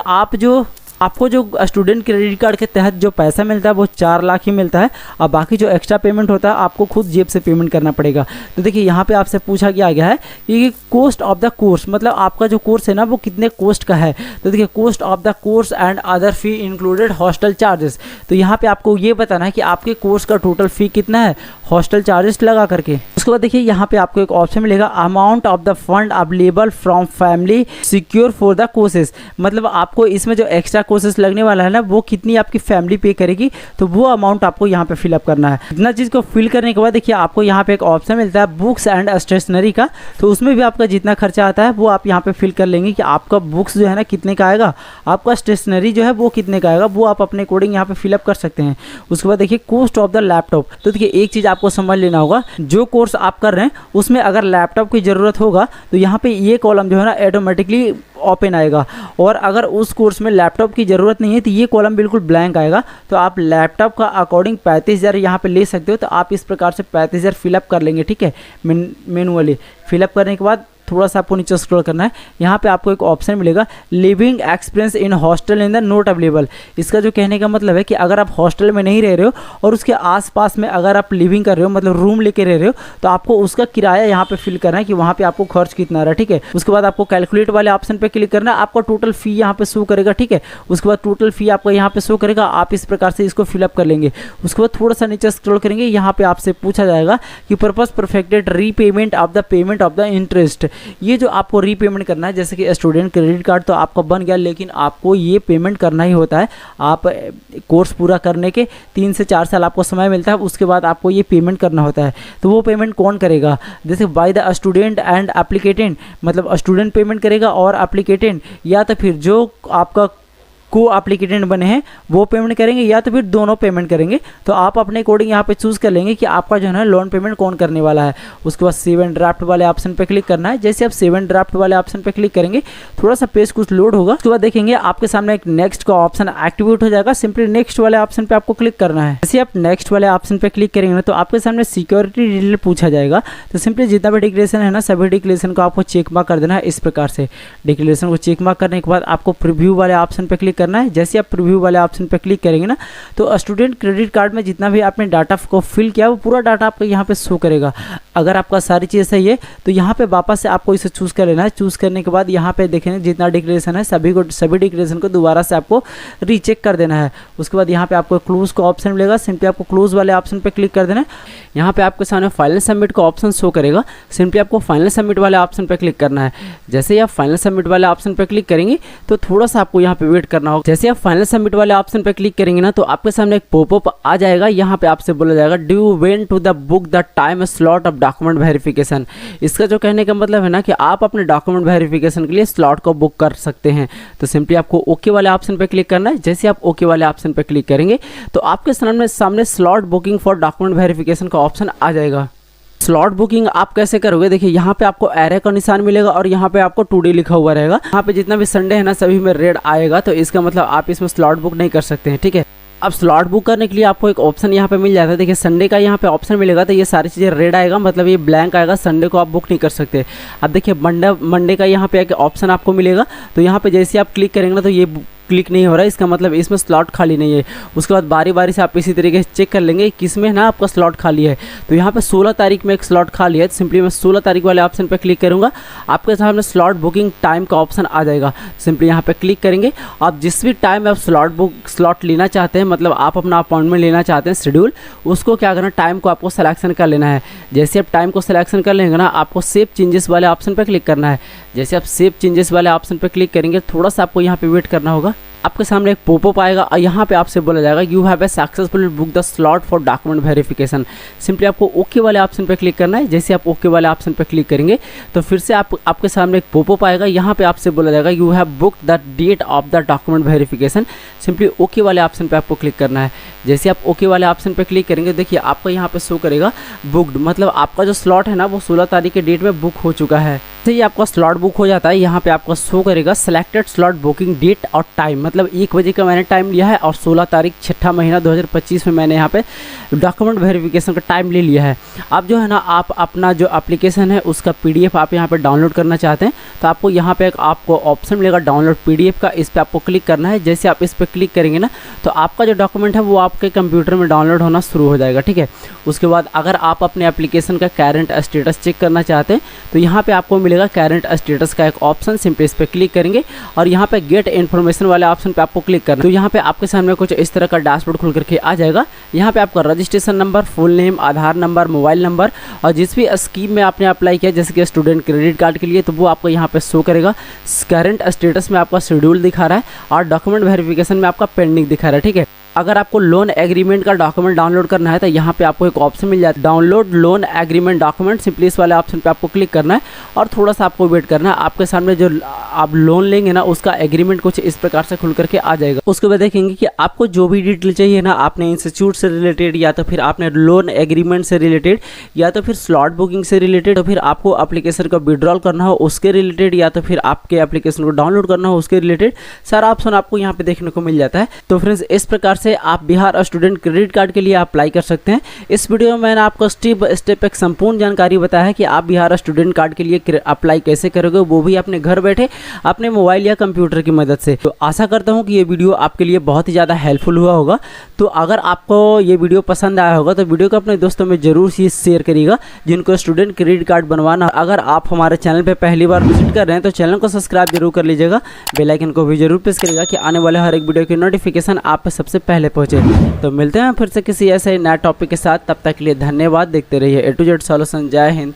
आपको जो स्टूडेंट क्रेडिट कार्ड के तहत जो पैसा मिलता है वो 4 लाख ही मिलता है, और बाकी जो एक्स्ट्रा पेमेंट होता है आपको खुद जेब से पेमेंट करना पड़ेगा। तो देखिए यहाँ पे आपसे पूछा गया है कि कॉस्ट ऑफ द कोर्स, मतलब आपका जो कोर्स है ना वो कितने कॉस्ट का है। तो देखिए cost of the course and other fee included hostel charges. तो यहाँ पे आपको ये बताना है कि आपके कोर्स का टोटल फ़ी कितना है, हॉस्टल चार्जेस लगा करके। उसके बाद देखिए यहाँ पे आपको एक ऑप्शन मिलेगा, amount of the fund available from family secure for the courses. मतलब आपको इसमें जो एक्स्ट्रा कोर्सेज लगने वाला है ना, वो कितनी आपकी फैमिली पे करेगी, तो वो अमाउंट आपको यहाँ पे फिलअप करना है। इतना चीज़ को फिल करने के बाद देखिए आपको यहाँ पे एक ऑप्शन मिलता है बुक्स एंड स्टेशनरी का। तो उसमें भी आपका जितना खर्चा आता है वो आप यहाँ पे फिल कर लेंगे कि आपका बुक्स जो है ना कितने का आएगा, आपका स्टेशनरी जो है वो कितने का आएगा, वो आप अपने अकॉर्डिंग यहाँ पे फिलअप कर सकते हैं। उसके बाद देखिए कॉस्ट ऑफ द लैपटॉप। तो देखिए एक चीज़ आपको समझ लेना होगा, जो कोर्स आप कर रहे हैं उसमें अगर लैपटॉप की ज़रूरत होगा तो यहाँ पे ये कॉलम जो है ना ऑटोमेटिकली ओपन आएगा, और अगर उस कोर्स में लैपटॉप की ज़रूरत नहीं है तो ये कॉलम बिल्कुल ब्लैंक आएगा। तो आप लैपटॉप का अकॉर्डिंग 35,000 यहाँ पे ले सकते हो। तो आप इस प्रकार से 35,000 फिलअप कर लेंगे, ठीक है, मैनुअली। फिलअप करने के बाद थोड़ा सा आपको नीचे स्क्रॉल करना है, यहाँ पे आपको एक ऑप्शन मिलेगा living experience in hostel in the not available. इसका जो कहने का मतलब है कि अगर आप हॉस्टल में नहीं रह रहे हो और उसके आसपास में अगर आप लिविंग कर रहे हो, मतलब रूम लेके रह रहे हो, तो आपको उसका किराया यहाँ पे फिल करना है कि वहाँ पे आपको खर्च कितना रहा, ठीक है। उसके बाद आपको कैलकुलेट वाले ऑप्शन पे क्लिक करना है, आपका टोटल फी यहाँ पे शो करेगा, ठीक है। उसके बाद टोटल फी आपका यहाँ पे शो करेगा, आप इस प्रकार से इसको फिलअप कर लेंगे। उसके बाद थोड़ा सा नीचे स्क्रॉल करेंगे, यहाँ पे आपसे पूछा जाएगा कि purpose perfected repayment of the payment of the interest. ये जो आपको रीपेमेंट करना है, जैसे कि स्टूडेंट क्रेडिट कार्ड तो आपका बन गया, लेकिन आपको ये पेमेंट करना ही होता है। आप कोर्स पूरा करने के 3 से 4 साल आपको समय मिलता है, उसके बाद आपको ये पेमेंट करना होता है। तो वो पेमेंट कौन करेगा, जैसे बाय द स्टूडेंट एंड एप्लीकेटेंट, मतलब स्टूडेंट पेमेंट करेगा और एप्लीकेटेंट, या तो फिर जो आपका को एप्लीकेंट बने हैं वो पेमेंट करेंगे या तो फिर दोनों पेमेंट करेंगे। तो आप अपने अकॉर्डिंग यहाँ पे चूज़ कर लेंगे कि आपका जो है ना लोन पेमेंट कौन करने वाला है। उसके बाद सेव एंड ड्राफ्ट वाले ऑप्शन पे क्लिक करना है। जैसे आप सेव एंड ड्राफ्ट वाले ऑप्शन पे क्लिक करेंगे थोड़ा सा पेज कुछ लोड होगा, उसके बाद देखेंगे आपके सामने एक नेक्स्ट का ऑप्शन एक्टिवेट हो जाएगा। सिंपली नेक्स्ट वाले ऑप्शन पे आपको क्लिक करना है। जैसे आप नेक्स्ट वाले ऑप्शन पे क्लिक करेंगे ना तो आपके सामने सिक्योरिटी डिटेल पूछा जाएगा। तो सिंपली जितना भी डिक्लेरेशन है ना सभी डिक्लेरेशन को आपको चेक मार्क कर देना है। इस प्रकार से डिक्लेरेशन को चेक मार्क करने के बाद आपको प्रीव्यू वाले ऑप्शन पे क्लिक करना है। जैसे आप प्रीव्यू वाले ऑप्शन पे क्लिक करेंगे ना तो स्टूडेंट क्रेडिट कार्ड में जितना भी आपने डाटा को फिल किया वो पूरा डाटा आपको यहाँ पे शो करेगा। अगर आपका सारी चीज़ सही है तो यहाँ पे वापस से आपको इसे चूज़ कर लेना है। चूज़ करने के बाद यहाँ पे देखेंगे जितना डिक्लेरेशन है सभी डिक्लेरेशन को दोबारा से आपको रीचेक कर देना है। उसके बाद यहाँ पे आपको क्लोज का ऑप्शन मिलेगा। सिंपली आपको क्लोज वाले ऑप्शन पे क्लिक कर देना है। यहाँ पे आपके सामने फाइनल सबमिट का ऑप्शन शो करेगा। सिंपली आपको फाइनल सबमिट वाले ऑप्शन पे क्लिक करना है। जैसे ही आप फाइनल सबमिट वाले ऑप्शन पे क्लिक करेंगे तो थोड़ा सा आपको यहाँ पे वेट करना होगा। जैसे आप फाइनल सबमिट वाले ऑप्शन पे क्लिक करेंगे ना तो आपके सामने एक पॉपअप आ जाएगा। यहाँ पे आपसे बोला जाएगा do you went to the book the time slot of document verification. इसका जो कहने का मतलब है ना कि आप अपने डॉक्यूमेंट वेरिफिकेशन के लिए स्लॉट को बुक कर सकते हैं। तो सिंपली आपको ओके वाले ऑप्शन पे क्लिक करना है। जैसे आप ओके वाले ऑप्शन पे क्लिक करेंगे तो आपके सामने slot booking for document verification का ऑप्शन आ जाएगा। स्लॉट बुकिंग आप कैसे करोगे, देखिए यहाँ पे आपको एरो का निशान मिलेगा और यहाँ पे आपको टुडे लिखा हुआ रहेगा। यहाँ पे जितना भी संडे है ना सभी में रेड आएगा, तो इसका मतलब आप इसमें स्लॉट बुक नहीं कर सकते हैं, ठीक है। अब स्लॉट बुक करने के लिए आपको एक ऑप्शन यहाँ पे मिल जाता है। देखिए संडे का यहाँ पे ऑप्शन मिलेगा तो ये सारी चीज़ें रेड आएगा, मतलब ये ब्लैंक आएगा, संडे को आप बुक नहीं कर सकते। अब देखिए मंडे का यहाँ पे एक ऑप्शन आपको मिलेगा, तो यहाँ पे जैसे आप क्लिक करेंगे ना तो ये क्लिक नहीं हो रहा है, इसका मतलब इसमें स्लॉट खाली नहीं है। उसके बाद बारी बारी से आप इसी तरीके से चेक कर लेंगे किस में ना आपका स्लॉट खाली है। तो यहाँ पे 16 तारीख में एक स्लॉट खाली है, सिंपली मैं 16 तारीख वाले ऑप्शन पे क्लिक करूँगा, आपके सामने स्लॉट बुकिंग टाइम का ऑप्शन आ जाएगा। सिंपली यहाँ पे क्लिक करेंगे, आप जिस भी टाइम में आप स्लॉट लेना चाहते हैं, मतलब आप अपना अपॉइंटमेंट लेना चाहते हैं शेड्यूल, उसको क्या करना, टाइम को आपको सिलेक्शन कर लेना है। जैसे आप टाइम को सिलेक्शन कर लेंगे ना आपको सेव चेंजेस वाले ऑप्शन पर क्लिक करना है। जैसे आप सेव चेंजेस वाले ऑप्शन पर क्लिक करेंगे थोड़ा सा आपको यहाँ पे वेट करना होगा। आपके सामने एक पॉपअप आएगा और यहाँ पे आपसे बोला जाएगा you have a successfully book the slot for document verification. Simply आपको ओके वाले ऑप्शन पे क्लिक करना है। जैसे आप ओके वाले ऑप्शन पे क्लिक करेंगे तो फिर से आपके सामने एक पॉपअप आएगा, यहाँ पे आपसे बोला जाएगा you have book the date of the document verification. Simply okay वाले ऑप्शन पे आपको क्लिक करना है। जैसे आप ओके वाले ऑप्शन पे क्लिक करेंगे देखिए आपका यहाँ पे शो करेगा बुकड, मतलब आपका जो स्लॉट है ना वो 16 तारीख के डेट में बुक हो चुका है। जैसे ही आपका स्लॉट बुक हो जाता है यहाँ पे आपका शो करेगा सिलेक्टेड स्लॉट बुकिंग डेट और टाइम, मतलब 1 बजे का मैंने टाइम लिया है और 16 तारीख 6 महीना 2025 में मैंने यहाँ पे डॉक्यूमेंट वेरिफिकेशन का टाइम ले लिया है। अब जो है ना आप अपना जो एप्लीकेशन है उसका PDF आप यहाँ पे डाउनलोड करना चाहते हैं तो आपको यहाँ पे आपको ऑप्शन मिलेगा डाउनलोड PDF का, इस पर आपको क्लिक करना है। जैसे आप इस पर क्लिक करेंगे ना तो आपका जो डॉक्यूमेंट है वो आपके कंप्यूटर में डाउनलोड होना शुरू हो जाएगा, ठीक है। उसके बाद अगर आप अपने एप्लीकेशन का करंट स्टेटस चेक करना चाहते हैं तो यहाँ पे आपको मिलेगा करंट स्टेटस का एक ऑप्शन, सिंपली इस पर क्लिक करेंगे और यहाँ पे गेट इन्फॉर्मेशन वाले ऑप्शन पे आपको क्लिक करना। तो यहाँ पे आपके सामने कुछ इस तरह का डैशबोर्ड खुल करके आ जाएगा। यहाँ पे आपका रजिस्ट्रेशन नंबर, फुल नेम, आधार नंबर, मोबाइल नंबर और जिस भी स्कीम में आपने अप्लाई किया जैसे कि स्टूडेंट क्रेडिट कार्ड के लिए तो वो आपको यहाँ पे शो करेगा। करंट स्टेटस में आपका शेड्यूल दिखा रहा है और डॉक्यूमेंट वेरिफिकेशन में आपका पेंडिंग दिखा रहा है, ठीक है। अगर आपको लोन एग्रीमेंट का डॉक्यूमेंट डाउनलोड करना है तो यहाँ पे आपको एक ऑप्शन मिल जाता है download loan agreement document. Simply इस वाले ऑप्शन पे आपको क्लिक करना है और थोड़ा सा आपको वेट करना है। आपके सामने जो आप लोन लेंगे ना उसका एग्रीमेंट कुछ इस प्रकार से खुल करके आ जाएगा। उसके बाद देखेंगे कि आपको जो भी डिटेल चाहिए ना, आपने इंस्टीट्यूट से रिलेटेड या तो फिर आपने लोन एग्रीमेंट से रिलेटेड या तो फिर स्लॉट बुकिंग से रिलेटेड, तो फिर आपको एप्लीकेशन को विड्रॉल करना हो उसके रिलेटेड या तो फिर आपके एप्लीकेशन को डाउनलोड करना हो उसके रिलेटेड सारा ऑप्शन आपको यहाँ पे देखने को मिल जाता है। तो फ्रेंड्स इस प्रकार से आप बिहार स्टूडेंट क्रेडिट कार्ड के लिए अप्लाई कर सकते हैं। इस वीडियो में मैंने आपको स्टेप बाय स्टेप एक संपूर्ण जानकारी बताया है कि आप बिहार स्टूडेंट कार्ड के लिए अप्लाई कैसे करोगे, वो भी अपने घर बैठे अपने मोबाइल या कंप्यूटर की मदद से। तो आशा करता हूं कि ये वीडियो आपके लिए बहुत ही ज़्यादा हेल्पफुल हुआ होगा। तो अगर आपको ये वीडियो पसंद आया होगा तो वीडियो को अपने दोस्तों में जरूर ही शेयर करिएगा जिनको स्टूडेंट क्रेडिट कार्ड बनवाना। अगर आप हमारे चैनल पर पहली बार विजिट कर रहे हैं तो चैनल को सब्सक्राइब जरूर कर लीजिएगा, बेल आइकन को भी जरूर प्रेस करिएगा कि आने वाले हर एक वीडियो की नोटिफिकेशन आप पे सबसे पहले पहुंचे। तो मिलते हैं फिर से किसी ऐसे नए टॉपिक के साथ, तब तक के लिए धन्यवाद। देखते रहिए A to Z सॉल्यूशन। जय हिंद।